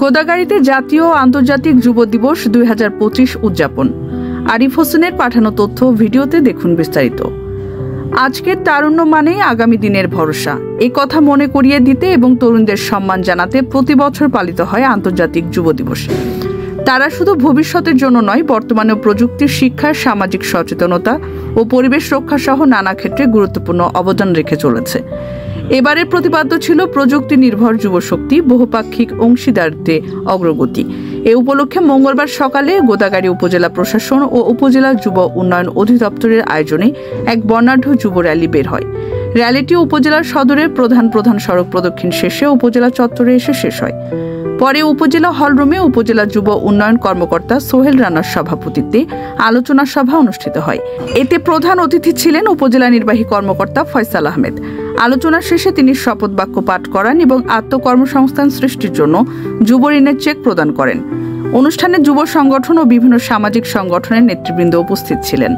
গোদাগাড়ীতে জাতীয় ও আন্তর্জাতিক যুব দিবস 2025 উদযাপন। আরিফ হোসেনের পাঠানো তথ্য ভিডিওতে দেখুন বিস্তারিত। আজকের তারুণ্য মানেই আগামী দিনের ভরসা, এই কথা মনে করিয়ে দিতে এবং তরুণদের সম্মান জানাতে প্রতি বছর পালিত হয় আন্তর্জাতিক যুব দিবস। তারা শুধু ভবিষ্যতের জন্য নয়, বর্তমানে প্রযুক্তির শিক্ষা, সামাজিক সচেতনতা ও পরিবেশ রক্ষা সহ নানা ক্ষেত্রে গুরুত্বপূর্ণ অবদান রেখে চলেছে। এবারের প্রতিপাদ্য ছিল প্রযুক্তি নির্ভর যুবশক্তি, বহুপাক্ষিক অংশীদারিত্বে অগ্রগতি। এ উপলক্ষে মঙ্গলবার সকালে গোদাগাড়ী উপজেলা প্রশাসন ও উপজেলা যুব উন্নয়ন অধিদপ্তরের আয়োজনে এক বর্ণাঢ্য যুব র্যালি বের হয়। র্যালিটি উপজেলার সদরের প্রধান সড়ক প্রদক্ষিণ শেষে উপজেলা চত্বরে এসে শেষ হয়। পরে উপজেলা হলরুমে উপজেলা যুব উন্নয়ন কর্মকর্তা সোহেল রানার সভাপতিত্বে আলোচনা সভা অনুষ্ঠিত হয়। এতে প্রধান অতিথি ছিলেন উপজেলা নির্বাহী কর্মকর্তা ফয়সাল আহমেদ। আলোচনা শেষে তিনি শপথ বাক্য পাঠ করান এবং আত্মকর্মসংস্থান সৃষ্টির জন্য যুব ঋণের চেক প্রদান করেন। অনুষ্ঠানে যুব সংগঠন ও বিভিন্ন সামাজিক সংগঠনের নেতৃবৃন্দ উপস্থিত ছিলেন।